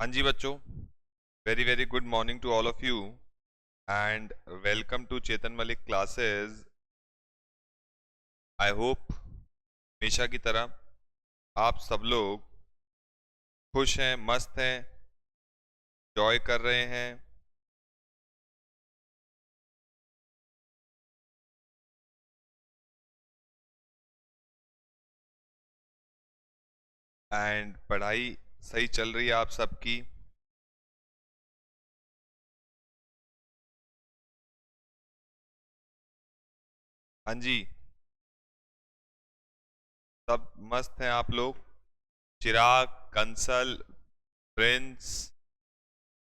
हाँ जी बच्चों, very very good morning to all of you and welcome to Chetan Malik classes. I hope हमेशा की तरह आप सब लोग खुश हैं, मस्त हैं, जॉय कर रहे हैं एंड पढ़ाई सही चल रही है आप सबकी। हाँ जी, सब मस्त हैं आप लोग। Chirag, Kansal, Prince,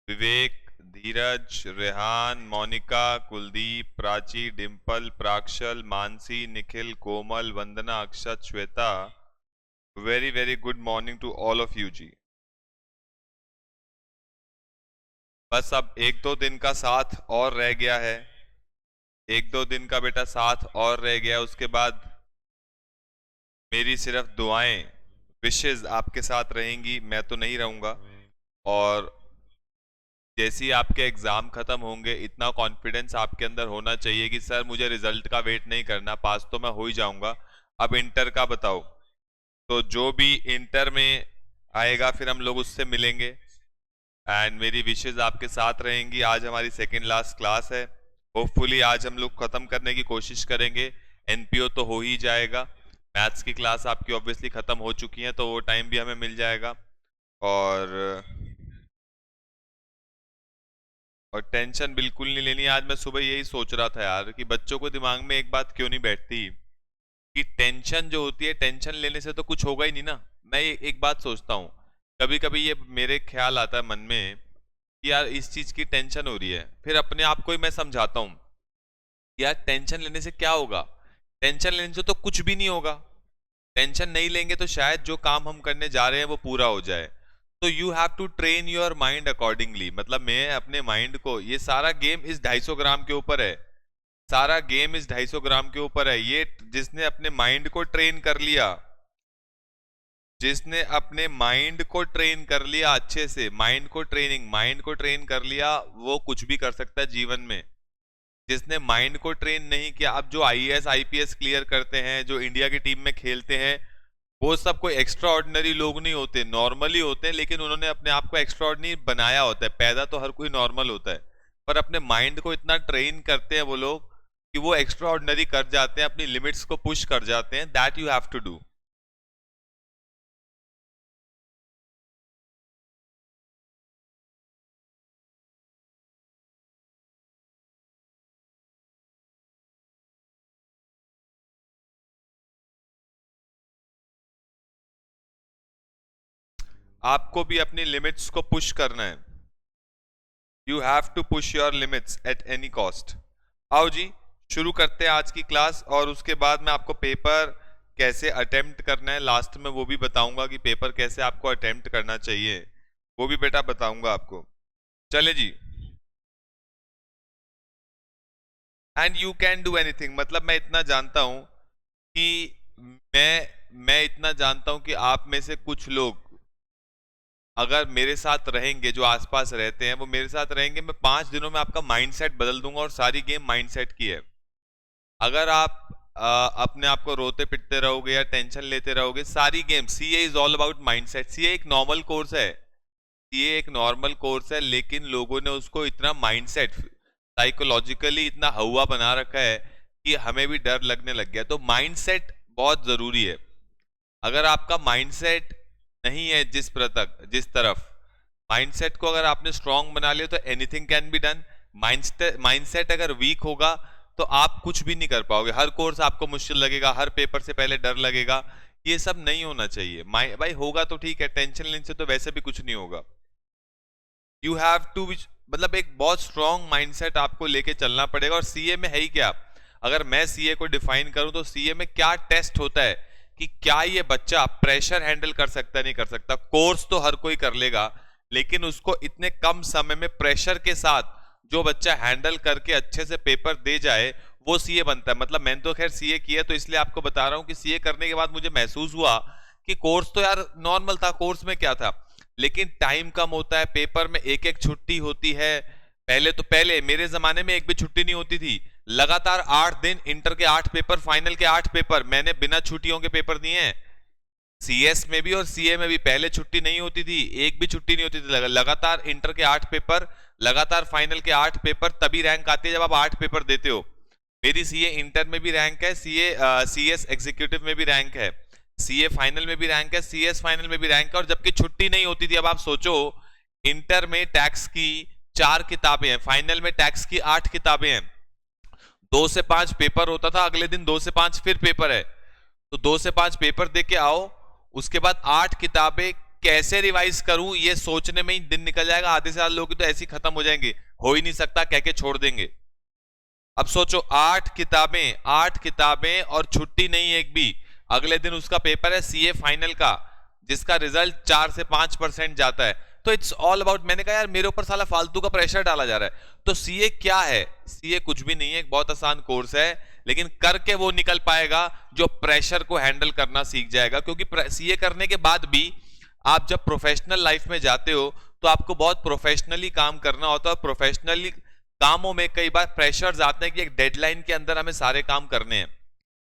Vivek, Dheeraj, Rehan, Monica, Kuldeep, Prachi, Dimple, Prakshal, Mansi, Nikhil, Komal, Vandana, Akshat, Shweta, very very good morning to all of you ji. बस अब एक दो दिन का साथ और रह गया है, एक दो दिन का बेटा साथ और रह गया, उसके बाद मेरी सिर्फ दुआएं, विशेस आपके साथ रहेंगी, मैं तो नहीं रहूंगा। और जैसे ही आपके एग्जाम खत्म होंगे इतना कॉन्फिडेंस आपके अंदर होना चाहिए कि सर मुझे रिजल्ट का वेट नहीं करना, पास तो मैं हो ही जाऊंगा। अब इंटर का बताओ, तो जो भी इंटर में आएगा फिर हम लोग उससे मिलेंगे एंड मेरी विशेस आपके साथ रहेंगी। आज हमारी सेकेंड लास्ट क्लास है, होपफुली आज हम लोग खत्म करने की कोशिश करेंगे। एनपीओ तो हो ही जाएगा, मैथ्स की क्लास आपकी ऑब्वियसली खत्म हो चुकी है तो वो टाइम भी हमें मिल जाएगा। और और टेंशन बिल्कुल नहीं लेनी। आज मैं सुबह यही सोच रहा था यार कि बच्चों को दिमाग में एक बात क्यों नहीं बैठती कि टेंशन जो होती है, टेंशन लेने से तो कुछ होगा ही नहीं ना। मैं एक बात सोचता हूँ, कभी कभी ये मेरे ख्याल आता है मन में कि यार इस चीज की टेंशन हो रही है, फिर अपने आप को ही मैं समझाता हूँ यार टेंशन लेने से क्या होगा। टेंशन लेने से तो कुछ भी नहीं होगा। टेंशन नहीं लेंगे तो शायद जो काम हम करने जा रहे हैं वो पूरा हो जाए। तो you have to train your mind accordingly. मतलब मैं अपने माइंड को, ये सारा गेम इस 250 ग्राम के ऊपर है, सारा गेम इस 250 ग्राम के ऊपर है। ये जिसने अपने माइंड को ट्रेन कर लिया, जिसने अपने माइंड को ट्रेन कर लिया अच्छे से, माइंड को ट्रेनिंग, माइंड को ट्रेन कर लिया, वो कुछ भी कर सकता है जीवन में। जिसने माइंड को ट्रेन नहीं किया, अब जो आईएएस आईपीएस क्लियर करते हैं, जो इंडिया की टीम में खेलते हैं, वो सब कोई एक्स्ट्रा ऑर्डिनरी लोग नहीं होते, नॉर्मली होते हैं, लेकिन उन्होंने अपने आप को एक्स्ट्रा ऑर्डिनरी बनाया होता है। पैदा तो हर कोई नॉर्मल होता है, पर अपने माइंड को इतना ट्रेन करते हैं वो लोग कि वो एक्स्ट्रा ऑर्डिनरी कर जाते हैं, अपनी लिमिट्स को पुश कर जाते हैं। That you have to do. आपको भी अपनी लिमिट्स को पुश करना है। You have to push your limits at any cost. आओ जी, शुरू करते हैं आज की क्लास, और उसके बाद मैं आपको पेपर कैसे अटेम्प्ट करना है लास्ट में वो भी बताऊंगा कि पेपर कैसे आपको अटेम्प्ट करना चाहिए, वो भी बेटा बताऊंगा आपको। चले जी। And you can do anything, मतलब मैं इतना जानता हूं कि मैं इतना जानता हूं कि आप में से कुछ लोग अगर मेरे साथ रहेंगे, जो आसपास रहते हैं वो मेरे साथ रहेंगे, मैं 5 दिनों में आपका माइंडसेट बदल दूंगा। और सारी गेम माइंडसेट की है। अगर आप अपने आप को रोते पिटते रहोगे या टेंशन लेते रहोगे, सारी game, CA is all about mindset. CA एक नॉर्मल कोर्स है, सीए एक नॉर्मल कोर्स है, लेकिन लोगों ने उसको इतना माइंडसेट, साइकोलॉजिकली इतना हवा बना रखा है कि हमें भी डर लगने लग गया। तो माइंडसेट बहुत जरूरी है। अगर आपका माइंडसेट नहीं है जिस तरफ, माइंडसेट को अगर आपने स्ट्रांग बना लिया तो anything can be done. Mindset अगर वीक होगा तो आप कुछ भी नहीं कर पाओगे। हर कोर्स आपको मुश्किल लगेगा, हर पेपर से पहले डर लगेगा। ये सब नहीं होना चाहिए। भाई होगा तो ठीक है, टेंशन लेने से तो वैसे भी कुछ नहीं होगा। यू हैव टू, मतलब एक बहुत स्ट्रांग माइंडसेट आपको लेके चलना पड़ेगा। और सीए में है ही क्या, अगर मैं सीए को डिफाइन करूं तो सीए में क्या टेस्ट होता है कि क्या ये बच्चा प्रेशर हैंडल कर सकता है, नहीं कर सकता। कोर्स तो हर कोई कर लेगा, लेकिन उसको इतने कम समय में प्रेशर के साथ जो बच्चा हैंडल करके अच्छे से पेपर दे जाए, वो सीए बनता है। मतलब मैंने तो खैर सीए किया, तो इसलिए आपको बता रहा हूं कि सीए करने के बाद मुझे महसूस हुआ कि कोर्स तो यार नॉर्मल था, कोर्स में क्या था, लेकिन टाइम कम होता है, पेपर में एक एक छुट्टी होती है। पहले मेरे जमाने में एक भी छुट्टी नहीं होती थी, लगातार 8 दिन, इंटर के 8 पेपर, फाइनल के 8 पेपर, मैंने बिना छुट्टियों के पेपर दिए हैं। सीएस में भी और सीए में भी पहले छुट्टी नहीं होती थी, एक भी छुट्टी नहीं होती थी, लगातार इंटर के 8 पेपर, लगातार फाइनल के 8 पेपर, तभी रैंक आती है जब आप 8 पेपर देते हो। मेरी सीए इंटर में भी रैंक है, सीएस एग्जीक्यूटिव में भी रैंक है, सीए फाइनल में भी रैंक है, सीएस फाइनल में भी रैंक है, और जबकि छुट्टी नहीं होती थी। अब आप सोचो, इंटर में टैक्स की 4 किताबें हैं, फाइनल में टैक्स की 8 किताबें हैं, 2 से 5 पेपर होता था, अगले दिन 2 से 5 फिर पेपर है, तो 2 से 5 पेपर दे के आओ, उसके बाद 8 किताबें कैसे रिवाइज करूं ये सोचने में ही दिन निकल जाएगा। आधे से ज्यादा लोग तो ऐसी खत्म हो जाएंगे, हो ही नहीं सकता कह के छोड़ देंगे। अब सोचो 8 किताबें और छुट्टी नहीं एक भी, अगले दिन उसका पेपर है सीए फाइनल का, जिसका रिजल्ट 4 से 5% जाता है। तो इट्स ऑल अबाउट, मैंने कहा यार मेरे ऊपर साला फालतू का प्रेशर डाला जा रहा है। तो सीए क्या है? सीए कुछ भी नहीं है, एक बहुत आसान कोर्स है, लेकिन करके वो निकल पाएगा जो प्रेशर को हैंडल करना सीख जाएगा। क्योंकि सीए करने के बाद भी आप जब प्रोफेशनल लाइफ में जाते हो तो आपको बहुत प्रोफेशनली काम करना होता है। प्रोफेशनली कामों में कई बार प्रेशर्स आते हैं कि एक डेडलाइन के अंदर हमें सारे काम करने हैं।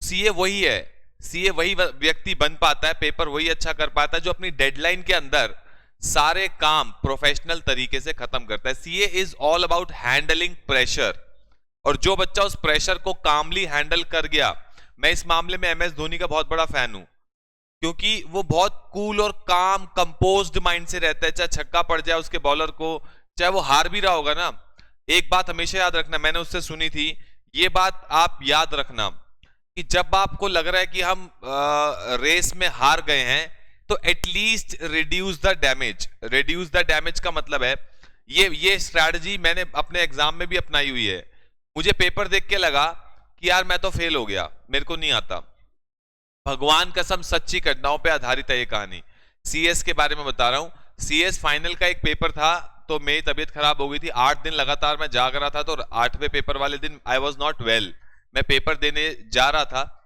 सीए वही है, सीए वही व्यक्ति बन पाता है, पेपर वही अच्छा कर पाता है जो अपनी डेडलाइन के अंदर सारे काम प्रोफेशनल तरीके से खत्म करता है। CA is all about handling pressure, और जो बच्चा उस प्रेशर को कामली हैंडल कर गया, मैं इस मामले में एमएस धोनी का बहुत बड़ा फैन हूं, क्योंकि वो बहुत कूल और काम कंपोज्ड माइंड से रहता है। चाहे छक्का पड़ जाए उसके बॉलर को, चाहे वो हार भी रहा होगा ना, एक बात हमेशा याद रखना, मैंने उससे सुनी थी ये बात, आप याद रखना कि जब आपको लग रहा है कि हम रेस में हार गए हैं, तो at least reduce the damage. Reduce the damage का मतलब है, ये स्ट्रैटेजी मैंने अपने एग्जाम में भी अपनाई हुई है। मुझे पेपर देख के लगा कि यार मैं तो फेल हो गया, मेरे को नहीं आता, भगवान कसम सच्ची घटनाओं पे आधारित है ये कहानी, सीएस के बारे में बता रहा हूं। सीएस फाइनल का एक पेपर था, तो मेरी तबीयत खराब हो गई थी, 8 दिन लगातार मैं जाग रहा था, तो 8वें पेपर वाले दिन आई वॉज नॉट वेल, मैं पेपर देने जा रहा था,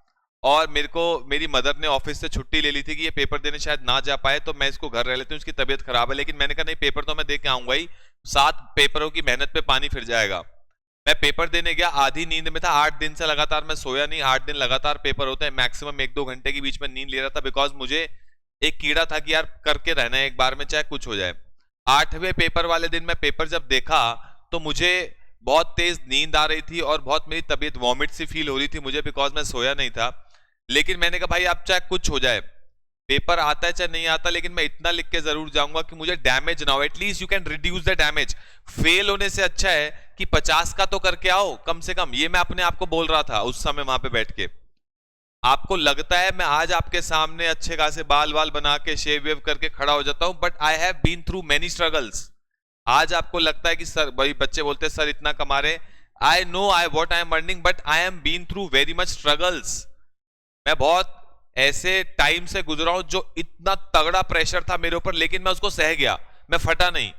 और मेरी मदर ने ऑफिस से छुट्टी ले ली थी कि ये पेपर देने शायद ना जा पाए, तो मैं इसको घर रह लेती हूँ, उसकी तबीयत खराब है। लेकिन मैंने कहा नहीं, पेपर तो मैं दे के आऊंगा ही, 7 पेपरों की मेहनत पे पानी फिर जाएगा। मैं पेपर देने गया, आधी नींद में था, 8 दिन से लगातार मैं सोया नहीं, 8 दिन लगातार पेपर होते हैं, मैक्सिमम 1-2 घंटे के बीच में नींद ले रहा था, बिकॉज मुझे एक कीड़ा था कि यार करके रहना है एक बार में, चाहे कुछ हो जाए। 8वें पेपर वाले दिन मैं पेपर जब देखा तो मुझे बहुत तेज नींद आ रही थी और बहुत मेरी तबीयत वॉमिट सी फील हो रही थी मुझे, बिकॉज मैं सोया नहीं था। लेकिन मैंने कहा भाई आप चाहे कुछ हो जाए, पेपर आता है चाहे नहीं आता, लेकिन मैं इतना लिख के जरूर जाऊंगा कि मुझे डैमेज ना हो, at least you can reduce the damage. Fail होने से अच्छा है कि 50 का तो करके आओ कम से कम, ये मैं अपने आप को बोल रहा था उस समय वहां पे बैठ के। आपको लगता है मैं आज आपके सामने अच्छे खासे बाल वाल बना के शेव वेव करके खड़ा हो जाता हूं, but I have been through many struggles. आज आपको लगता है कि सर, भाई बच्चे बोलते हैं सर इतना कमा रहे, I know I what I am earning, but I am been through very much struggles. मैं बहुत ऐसे टाइम से गुजरा हूं जो इतना तगड़ा प्रेशर था मेरे ऊपर, लेकिन मैं उसको सह गया, मैं फटा नहीं,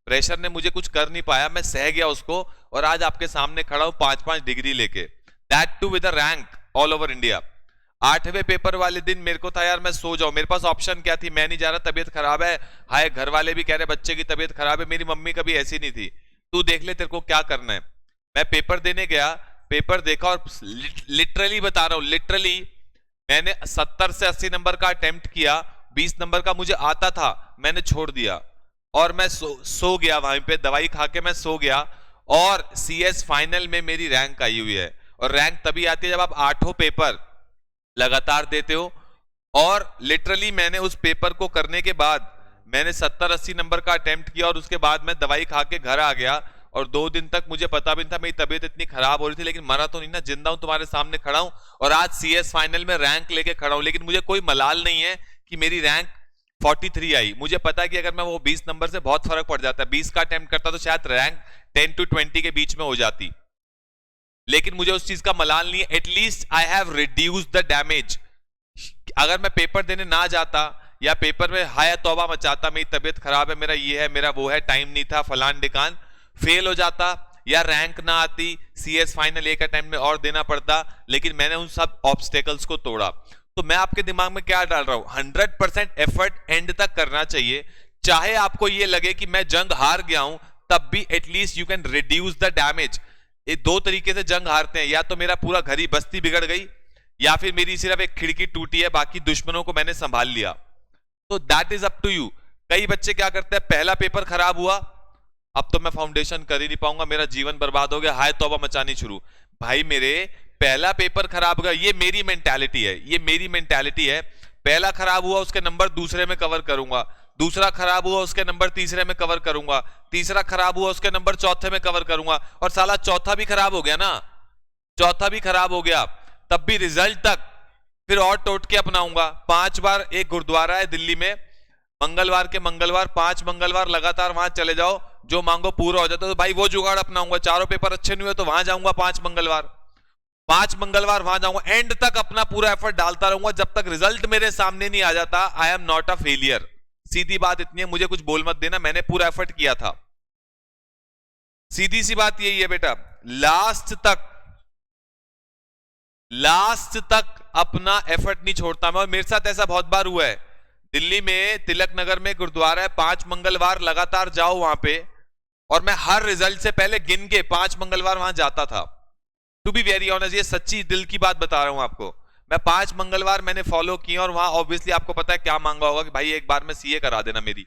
प्रेशर ने मुझे कुछ कर नहीं पाया, मैं सह गया उसको, और आज आपके सामने खड़ा हूं 5-5 डिग्री लेके, that too with a rank all over India. 8वें पेपर वाले दिन मेरे को था यार मैं सो जाऊं, मेरे पास ऑप्शन क्या थी, मैं नहीं जा रहा, तबीयत खराब है, हाय घर वाले भी कह रहे बच्चे की तबीयत खराब है, मेरी मम्मी कभी ऐसी नहीं थी, तू देख ले तेरे को क्या करना है। मैं पेपर देने गया, पेपर देखा, और लिटरली बता रहा हूं, लिटरली मैंने 70 से 80 नंबर का अटेम्प्ट किया, 20 नंबर का मुझे आता था, मैंने छोड़ दिया, और मैं सो गया वहीं पे, दवाई खा के मैं सो गया, और सीएस फाइनल में मेरी रैंक आई हुई है। और रैंक तभी आती है जब आप 8 पेपर लगातार देते हो, और लिटरली मैंने उस पेपर को करने के बाद मैंने 70-80 नंबर का अटेम्प्ट किया, और उसके बाद मैं दवाई खा के घर आ गया, और 2 दिन तक मुझे पता भी नहीं था, मेरी तबीयत इतनी खराब हो रही थी, लेकिन मरा तो नहीं ना, जिंदा हूं, तुम्हारे सामने खड़ा हूं, और आज सीएस फाइनल में रैंक लेके खड़ा हूं। लेकिन मुझे कोई मलाल नहीं है कि मेरी रैंक 43 आई, मुझे पता है कि अगर मैं वो 20 नंबर से बहुत फर्क पड़ जाता है, 20 का अटेम्प्ट करता तो शायद रैंक 10 to 20 के बीच में हो जाती, लेकिन मुझे उस चीज का मलाल नहीं है, at least I have reduced the damage. अगर मैं पेपर देने ना जाता, या पेपर में हाय तौबा मचाता, मेरी तबीयत खराब है, मेरा ये है, मेरा वो है, टाइम नहीं था, फलान डिकान, फेल हो जाता, या रैंक ना आती, सीएस फाइनल एक अटेम्प्ट में और देना पड़ता, लेकिन मैंने उन सब ऑब्स्टेकल्स को तोड़ा। तो मैं आपके दिमाग में क्या डाल रहा हूं, 100% एफर्ट एंड तक करना चाहिए, चाहे आपको ये लगे कि मैं जंग हार गया हूं, तब भी at least you can reduce the damage. ये दो तरीके से जंग हारते हैं, या तो मेरा पूरा घर ही बस्ती बिगड़ गई, या फिर मेरी सिर्फ एक खिड़की टूटी है, बाकी दुश्मनों को मैंने संभाल लिया। तो that is up to you. कई बच्चे क्या करते हैं, पहला पेपर खराब हुआ, अब तो मैं फाउंडेशन कर ही नहीं पाऊंगा, मेरा जीवन बर्बाद हो गया, हाय तौबा मचानी शुरू। भाई मेरे, पहला पेपर खराब हो गया, ये मेरी मेंटालिटी है, ये मेरी मेंटालिटी है। पहला खराब हुआ, उसके नंबर दूसरे में कवर करूंगा, दूसरा खराब हुआ, उसके नंबर तीसरे में कवर करूंगा, तीसरा खराब हुआ, उसके नंबर चौथे में कवर करूंगा, और साला चौथा भी खराब हो गया ना, चौथा भी खराब हो गया, तब भी रिजल्ट तक फिर और टोट के अपनाऊंगा। 5 बार, एक गुरुद्वारा है दिल्ली में, मंगलवार के मंगलवार 5 मंगलवार लगातार वहां चले जाओ, जो मांगो पूरा हो जाता है। तो भाई वो जुगाड़ अपनाऊंगा। चारों पेपर अच्छे नहीं हुए तो वहां जाऊंगा 5 मंगलवार, 5 मंगलवार वहां जाऊंगा, एंड तक अपना पूरा एफर्ट डालता रहूंगा जब तक रिजल्ट मेरे सामने नहीं आ जाता। I am not a failure. सीधी बात इतनी है, मुझे कुछ बोल मत देना, मैंने पूरा एफर्ट किया था। सीधी सी बात यही है बेटा, लास्ट तक अपना एफर्ट नहीं छोड़ता मैं। और मेरे साथ ऐसा बहुत बार हुआ है। दिल्ली में तिलक नगर में गुरुद्वारा है, 5 मंगलवार लगातार जाओ वहां पे, और मैं हर रिजल्ट से पहले गिन के 5 मंगलवार वहां जाता था। टू बी वेरी ऑनेस्ट, ये सच्ची दिल की बात बता रहा हूं आपको। मैं 5 मंगलवार मैंने फॉलो किए, और वहां ऑब्वियसली आपको पता है क्या मांगा होगा कि भाई एक बार में सीए करा देना मेरी,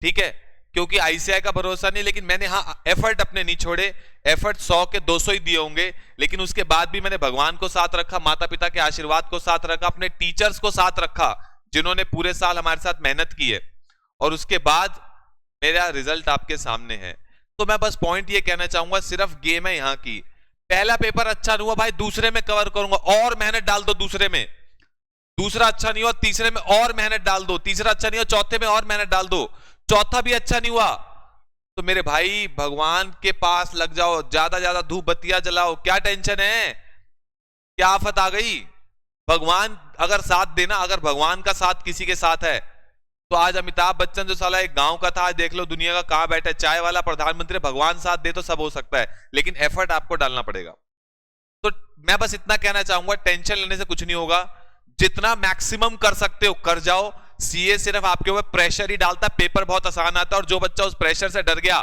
ठीक है, क्योंकि आईसीआई का भरोसा नहीं। लेकिन मैंने हाँ एफर्ट अपने नहीं छोड़े, एफर्ट 100 के 200 ही दिए होंगे, लेकिन उसके बाद भी मैंने भगवान को साथ रखा, माता पिता के आशीर्वाद को साथ रखा, अपने टीचर्स को साथ रखा जिन्होंने पूरे साल हमारे साथ मेहनत की है, और उसके बाद मेरा रिजल्ट आपके सामने है। तो मैं बस पॉइंट ये कहना चाहूंगा, सिर्फ गेम है यहाँ की। पहला पेपर अच्छा नहीं हुआ भाई, दूसरे में कवर करूंगा, और मेहनत डाल दो दूसरे में। दूसरा अच्छा नहीं हुआ, तीसरे में और मेहनत डाल दो। तीसरा अच्छा नहीं हुआ, चौथे में और मेहनत डाल दो। चौथा भी अच्छा नहीं हुआ तो मेरे भाई भगवान के पास लग जाओ, ज्यादा धूप बत्तियां जलाओ। क्या टेंशन है, क्या आफत आ गई? भगवान अगर साथ देना, अगर भगवान का साथ किसी के साथ है, तो आज अमिताभ बच्चन जो साला एक गांव का था, आज देख लो दुनिया का कहां बैठा है, चाय वाला प्रधानमंत्री। भगवान साथ दे तो सब हो सकता है, लेकिन एफर्ट आपको डालना पड़ेगा। तो मैं बस इतना कहना चाहूंगा, टेंशन लेने से कुछ नहीं होगा, जितना मैक्सिमम कर सकते हो कर जाओ। सीए सिर्फ आपके ऊपर प्रेशर ही डालता है, पेपर बहुत आसान आता है, और जो बच्चा उस प्रेशर से डर गया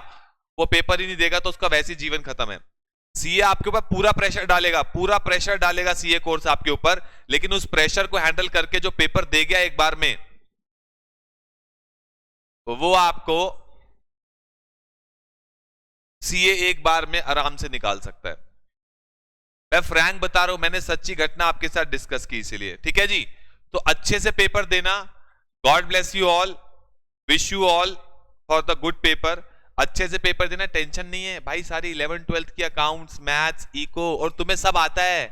वो पेपर ही नहीं देगा, तो उसका वैसे जीवन खत्म है। सीए आपके ऊपर पूरा प्रेशर डालेगा सीए कोर्स आपके ऊपर, लेकिन उस प्रेशर को हैंडल करके जो पेपर दे गया एक बार में, वो आपको सीए एक बार में आराम से निकाल सकता है। मैं फ्रैंक बता रहा हूं, मैंने सच्ची घटना आपके साथ डिस्कस की इसीलिए, ठीक है जी। तो अच्छे से पेपर देना। God bless you all, wish you all for the good paper. अच्छे से पेपर देना, टेंशन नहीं है भाई। सारी 11th 12th की अकाउंट्स, मैथ्स, इको, और तुम्हें सब आता है,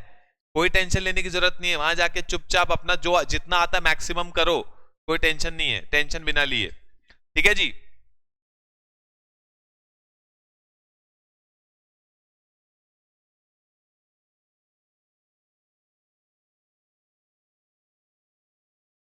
कोई टेंशन लेने की जरूरत नहीं है। वहां जाके चुपचाप अपना जो जितना आता है मैक्सिमम करो, कोई टेंशन नहीं है, टेंशन बिना लिए, ठीक है जी।